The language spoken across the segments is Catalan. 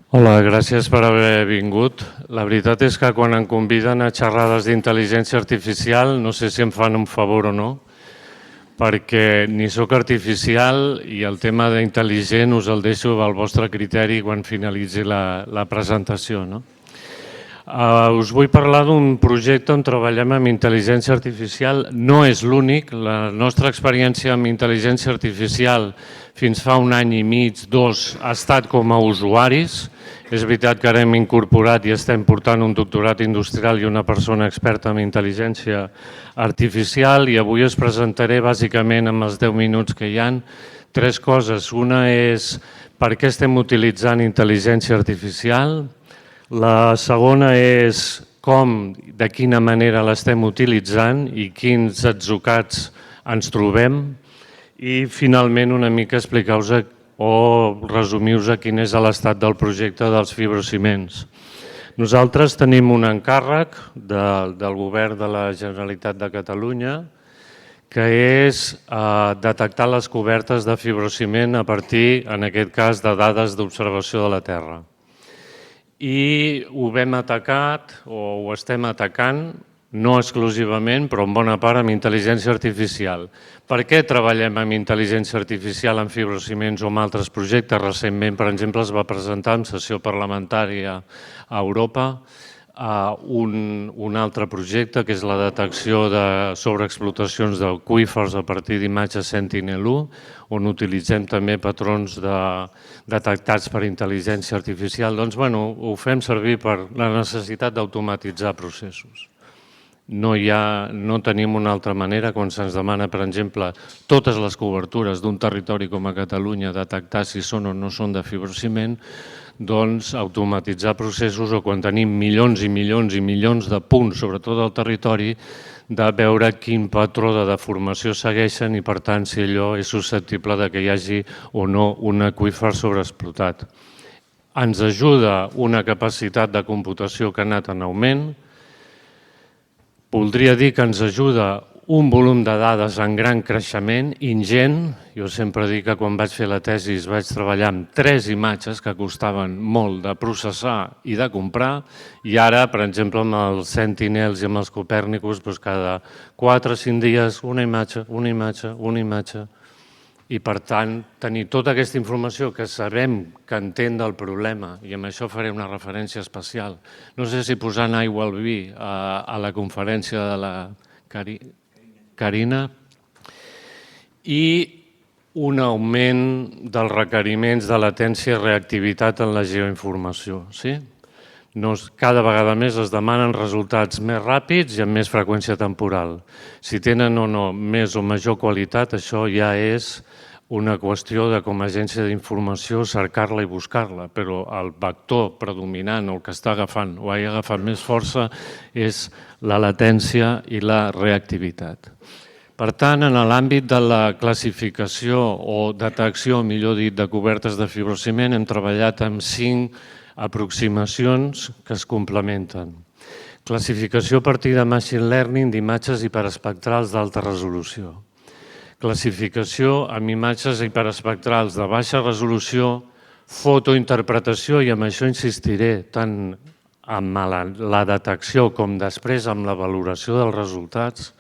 Hola, gràcies per haver vingut. La veritat és que quan em conviden a xerrades d'intel·ligència artificial no sé si em fan un favor o no, perquè ni sóc artificial i el tema d'intel·ligent us el deixo al vostre criteri quan finalitzi la presentació. Us vull parlar d'un projecte on treballem amb intel·ligència artificial. No és l'únic. La nostra experiència amb intel·ligència artificial fins fa un any i mig, dos, ha estat com a usuaris. És veritat que ara hem incorporat i estem portant un doctorat industrial i una persona experta en intel·ligència artificial i avui us presentaré bàsicament amb els 10 minuts que hi ha 3 coses. Una és per què estem utilitzant intel·ligència artificial. La segona és com, de quina manera l'estem utilitzant i quins atzocats ens trobem. I finalment una mica explicar-vos o resumir-vos quin és l'estat del projecte dels fibrociments. Nosaltres tenim un encàrrec del Govern de la Generalitat de Catalunya que és detectar les cobertes de fibrociment a partir, en aquest cas, de dades d'observació de la Terra. I ho hem atacat o ho estem atacant, no exclusivament, però en bona part amb intel·ligència artificial. Per què treballem amb intel·ligència artificial en fibrociments o en altres projectes? Recentment, per exemple, es va presentar en sessió parlamentària a Europa un altre projecte que és la detecció de sobreexplotacions d'aqüífers a partir d'imatges Sentinel-1, on utilitzem també patrons detectats per intel·ligència artificial. Doncs, ho fem servir per la necessitat d'automatitzar processos. No tenim una altra manera, quan se'ns demana, per exemple, totes les cobertures d'un territori com a Catalunya, detectar si són o no són de fibrociment, doncs automatitzar processos o quan tenim milions i milions i milions de punts, sobretot al territori, de veure quin patró de deformació segueixen i, per tant, si allò és susceptible que hi hagi o no un aqüífer sobreexplotat. Ens ajuda una capacitat de computació que ha anat en augment. Voldria dir que ens ajuda un volum de dades en gran creixement, ingent. Jo sempre dic que quan vaig fer la tesi vaig treballar amb 3 imatges que costaven molt de processar i de comprar i ara, per exemple, amb els Sentinels i amb els Copèrnicus, cada 4 o 5 dies una imatge, una imatge, una imatge. I, per tant, tenir tota aquesta informació que sabem que entén del problema, i amb això faré una referència especial. No sé si posant aigua al vi a la conferència de la Carina, i un augment dels requeriments de latència i reactivitat en la geoinformació. Cada vegada més es demanen resultats més ràpids i amb més freqüència temporal. Si tenen o no més o major qualitat, això ja és una qüestió de, com a agència d'informació, cercar-la i buscar-la, però el vector predominant o el que està agafant o ha agafat més força és la latència i la reactivitat. Per tant, en l'àmbit de la classificació o detecció, millor dit, de cobertes de fibrociment, hem treballat amb 5 aproximacions que es complementen. Classificació a partir de machine learning d'imatges hiperespectrals d'alta resolució. Classificació amb imatges hiperespectrals de baixa resolució, fotointerpretació, i amb això insistiré tant amb la detecció com després amb la valoració dels resultats,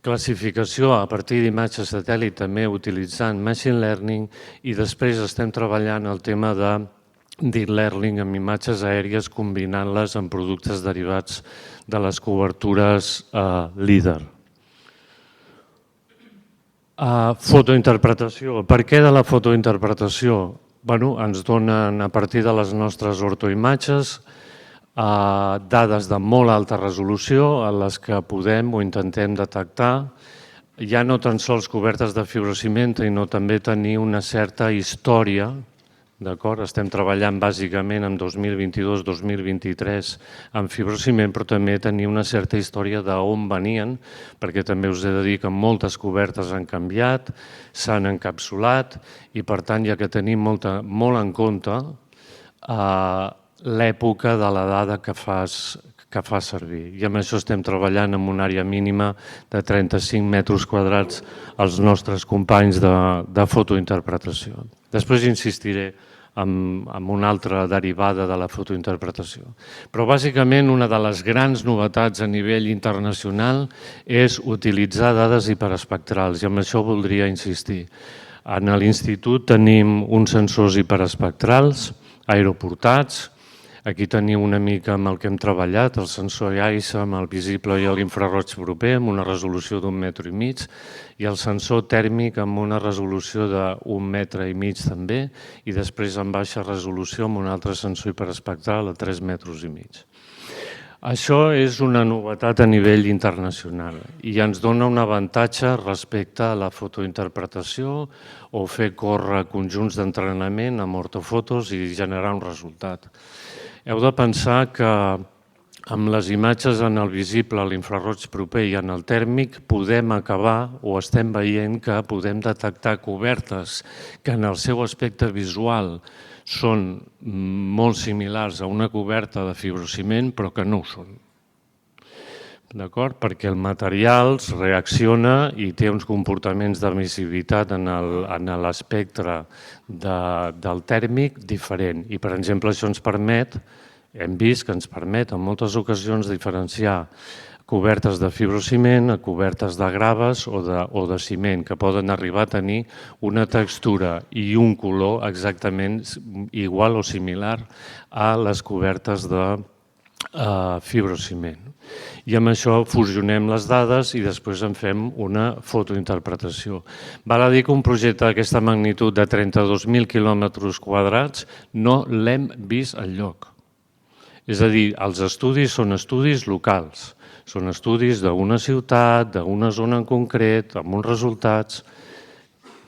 classificació a partir d'imatges satèl·lit també utilitzant machine learning i després estem treballant el tema de deep learning amb imatges aèries combinant-les amb productes derivats de les cobertures líder. Fotointerpretació. Per què de la fotointerpretació? Ens donen, a partir de les nostres ortoimatges, dades de molt alta resolució en les que podem o intentem detectar ja no tan sols cobertes de fibrociment, sinó també tenir una certa història. Estem treballant bàsicament en 2022-2023 en fibrociment, però també tenir una certa història d'on venien, perquè també us he de dir que moltes cobertes han canviat, s'han encapsulat i, per tant, hi ha que tenir molt en compte l'època de la dada que fas servir. I amb això estem treballant en una àrea mínima de 35 metres quadrats als nostres companys de fotointerpretació. Després insistiré amb una altra derivada de la fotointerpretació. Però bàsicament una de les grans novetats a nivell internacional és utilitzar dades hiperespectrals i amb això voldria insistir. En l'institut tenim uns sensors hiperespectrals aeroportats. Aquí teniu una mica amb el que hem treballat, el sensor AISA amb el visible i l'infraroig proper amb una resolució d'1,5 metres i el sensor tèrmic amb una resolució d'1,5 metres també i després en baixa resolució amb un altre sensor hiperespectral a 3,5 metres. Això és una novetat a nivell internacional i ens dona un avantatge respecte a la fotointerpretació o fer córrer conjunts d'entrenament amb ortofotos i generar un resultat. Heu de pensar que amb les imatges en el visible, l'infraroig proper i en el tèrmic podem acabar o estem veient que podem detectar cobertes que en el seu aspecte visual són molt similars a una coberta de fibrociment però que no ho són. D'acord? Perquè el material reacciona i té uns comportaments d'emissivitat en l'espectre del tèrmic diferent. I, per exemple, això ens permet, hem vist que ens permet en moltes ocasions diferenciar cobertes de fibrociment a cobertes de graves o de ciment, que poden arribar a tenir una textura i un color exactament igual o similar a les cobertes de fibrociment. I amb això fusionem les dades i després en fem una fotointerpretació. Val a dir que un projecte d'aquesta magnitud de 32.000 quilòmetres quadrats no l'hem vist enlloc. És a dir, els estudis són estudis locals, són estudis d'una ciutat, d'una zona en concret, amb uns resultats.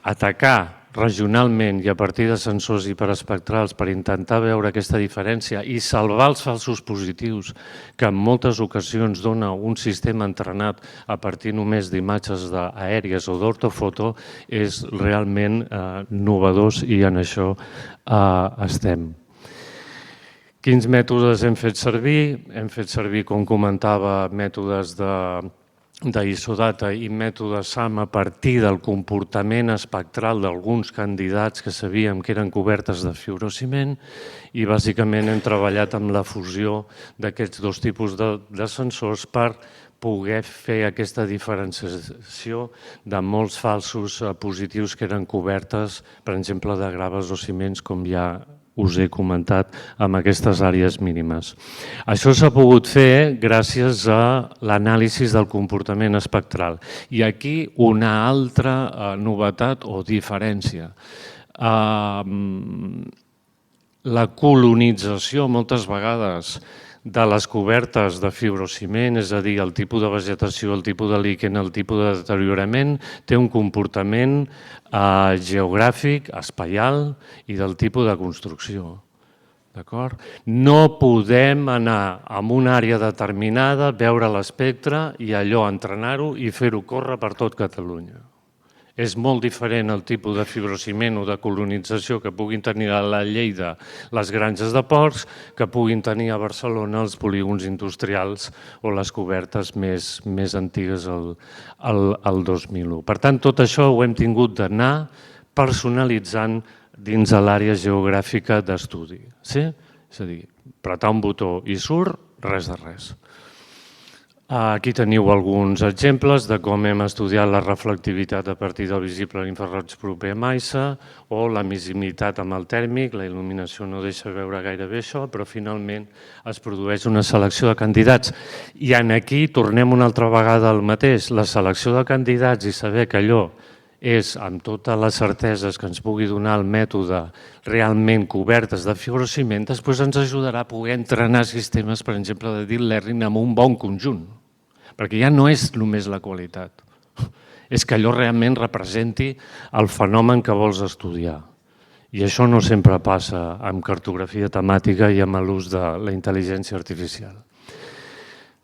Atacar regionalment i a partir de sensors hiperespectrals per intentar veure aquesta diferència i salvar els falsos positius que en moltes ocasions dona un sistema entrenat a partir només d'imatges aèries o d'ortofoto és realment novedós i en això estem. Quins mètodes hem fet servir? Hem fet servir, com comentava, mètodes d'isodata i mètode SAM a partir del comportament espectral d'alguns candidats que sabíem que eren cobertes de fibrociment i bàsicament hem treballat amb la fusió d'aquests dos tipus de sensors per poder fer aquesta diferenciació de molts falsos positius que eren cobertes, per exemple, de graves o ciments, com ja us he comentat, amb aquestes àrees mínimes. Això s'ha pogut fer gràcies a l'anàlisi del comportament espectral. I aquí una altra novetat o diferència. La colonització moltes vegades de les cobertes de fibrociment, és a dir, el tipus de vegetació, el tipus de líquen, el tipus de deteriorament, té un comportament geogràfic, espaial i del tipus de construcció. No podem anar a una àrea determinada, veure l'espectre i allò entrenar-ho i fer-ho córrer per tot Catalunya. És molt diferent el tipus de fibrociment o de colonització que puguin tenir a la Lleida les granges de porcs que puguin tenir a Barcelona els polígons industrials o les cobertes més antigues al 2001. Per tant, tot això ho hem tingut d'anar personalitzant dins de l'àrea geogràfica d'estudi. És a dir, apretar un botó i surt, res de res. Aquí teniu alguns exemples de com hem estudiat la reflectivitat a partir del visible a l'infraroig proper a MAISA o l'emissivitat amb el tèrmic, la il·luminació no deixa veure gaire bé això, però finalment es produeix una selecció de candidats. I aquí tornem una altra vegada al mateix, la selecció de candidats i saber que allò és, amb totes les certeses que ens pugui donar el mètode realment cobertes de fibrociment, després ens ajudarà a poder entrenar sistemes, per exemple, de deep learning amb un bon conjunt. Perquè ja no és només la qualitat, és que allò realment representi el fenomen que vols estudiar. I això no sempre passa amb cartografia temàtica i amb l'ús de la intel·ligència artificial.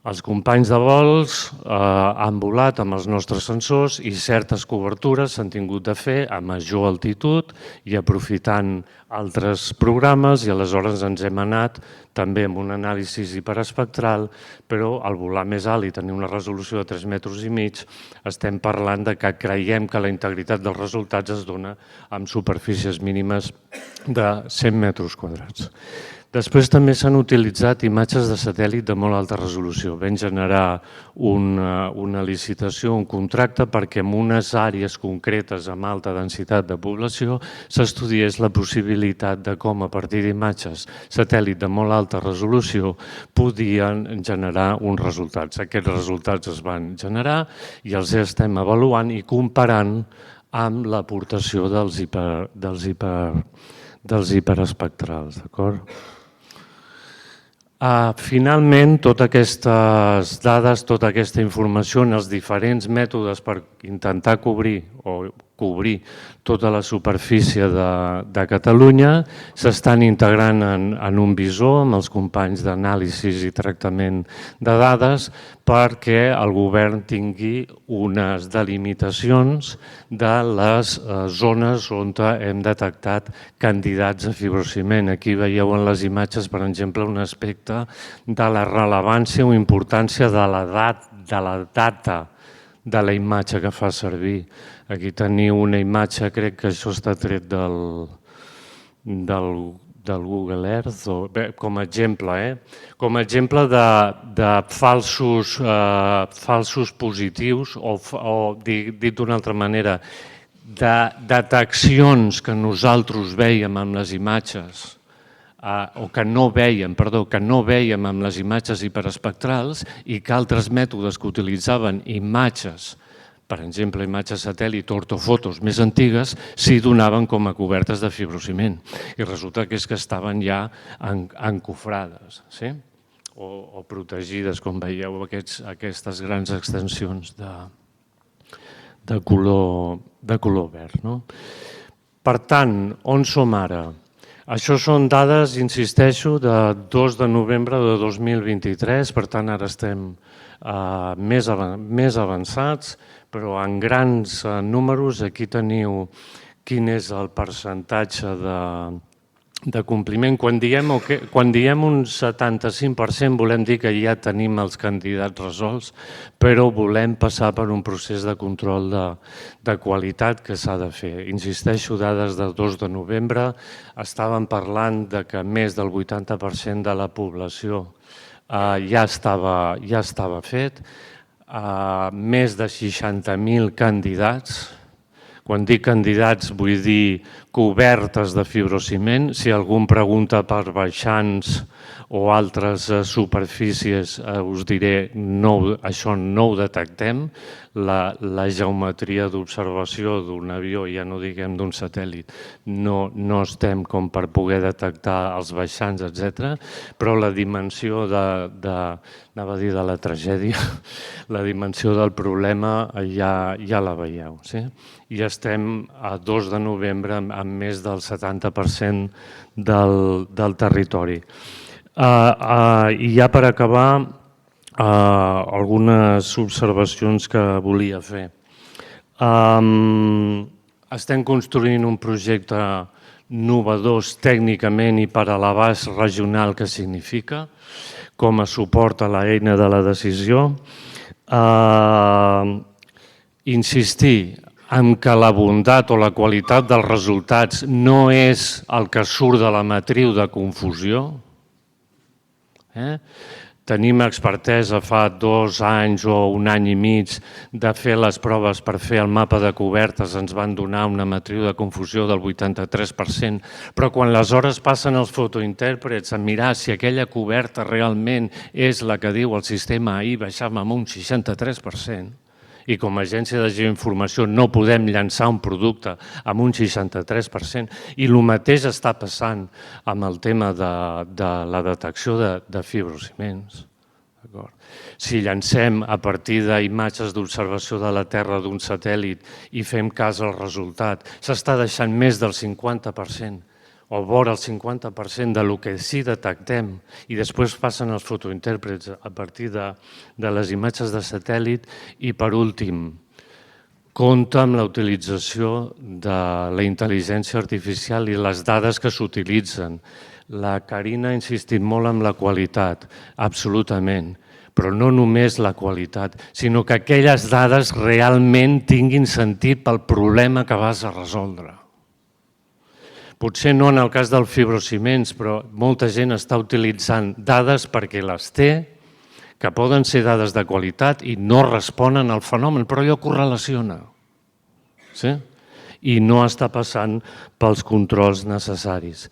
Els companys de vols han volat amb els nostres sensors i certes cobertures s'han tingut de fer a major altitud i aprofitant altres programes, i aleshores ens hem anat també amb un anàlisi hiperespectral, però al volar més alt i tenir una resolució de 3,5 metres, estem parlant de que creiem que la integritat dels resultats es dona amb superfícies mínimes de 100 metres quadrats. Després també s'han utilitzat imatges de satèl·lit de molt alta resolució. Vam generar una licitació, un contracte, perquè en unes àrees concretes amb alta densitat de població s'estudiés la possibilitat de com a partir d'imatges satèl·lit de molt alta resolució podien generar uns resultats. Aquests resultats es van generar i els estem avaluant i comparant amb l'aportació dels hiperespectrals, d'acord? Finalment, totes aquestes dades, tota aquesta informació en els diferents mètodes per intentar cobrir tota la superfície de Catalunya s'estan integrant en un visor amb els companys d'anàlisi i tractament de dades perquè el govern tingui unes delimitacions de les zones on hem detectat candidats a fibrociment. Aquí veieu en les imatges, per exemple, un aspecte de la rellevància o importància de la data de la imatge que fa servir. Aquí teniu una imatge, crec que això està tret del Google Earth, com a exemple, com a exemple de falsos positius o, dit d'una altra manera, de deteccions que nosaltres veiem amb les imatges o que no veiem amb les imatges hiperespectrals i que altres mètodes que utilitzaven imatges, per exemple, imatges satèl·lit o ortofotos més antigues, s'hi donaven com a cobertes de fibrociment. I resulta que és que estaven ja encofrades o protegides, com veieu, aquestes grans extensions de color verd. Per tant, on som ara? Això són dades, insisteixo, de 2 de novembre de 2023, per tant ara estem més avançats, però en grans números aquí teniu quin és el percentatge de compliment. Quan diem un 75% volem dir que ja tenim els candidats resolts, però volem passar per un procés de control de qualitat que s'ha de fer. Insisteixo, dades de 2 de novembre, estàvem parlant de que més del 80% de la població ja estava fet, més de 60.000 candidats. Quan dic candidats vull dir cobertes de fibrociment. Si algú em pregunta per baixants o altres superfícies, us diré que això no ho detectem. La geometria d'observació d'un avió, ja no diguem d'un satèl·lit, no estem com per poder detectar els baixants, etc. Però la dimensió anava a dir de la tragèdia, la dimensió del problema ja la veieu. I estem a 2 de novembre amb més del 70% del territori. I ja per acabar, algunes observacions que volia fer. Estem construint un projecte innovador tècnicament i per a l'abast regional que significa, com a suport a l'eina de la decisió. Insistir en que la bondat o la qualitat dels resultats no és el que surt de la matriu de confusió. Tenim expertesa fa 2 anys o 1 any i mig de fer les proves per fer el mapa de cobertes, ens van donar una matriu de confusió del 83%, però quan les hores passen els fotointèrprets a mirar si aquella coberta realment és la que diu el sistema ahir, baixàvem amb un 63%, i com a agència de geoinformació no podem llançar un producte amb un 63%, i el mateix està passant amb el tema de la detecció de fibrociments. Si llancem a partir d'imatges d'observació de la Terra d'un satèl·lit i fem cas al resultat, s'està deixant més del 50%, o vora el 50% del que sí detectem i després passen els fotointèrprets a partir de les imatges de satèl·lit. I per últim, compta amb la utilització de la intel·ligència artificial i les dades que s'utilitzen. La Carina ha insistit molt en la qualitat, absolutament, però no només la qualitat, sinó que aquelles dades realment tinguin sentit pel problema que vas a resoldre. Potser no en el cas dels fibrociments, però molta gent està utilitzant dades perquè les té, que poden ser dades de qualitat i no responen al fenomen, però allò correlaciona. Sí? I no està passant pels controls necessaris.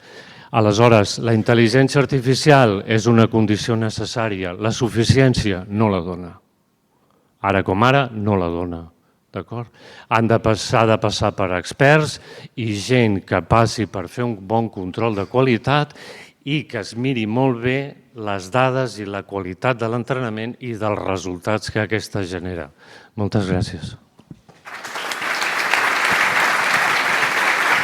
Aleshores, la intel·ligència artificial és una condició necessària. La suficiència no la dona. Ara com ara, no la dona. Han de passar per experts i gent que passi per fer un bon control de qualitat i que es miri molt bé les dades i la qualitat de l'entrenament i dels resultats que aquesta genera. Moltes gràcies.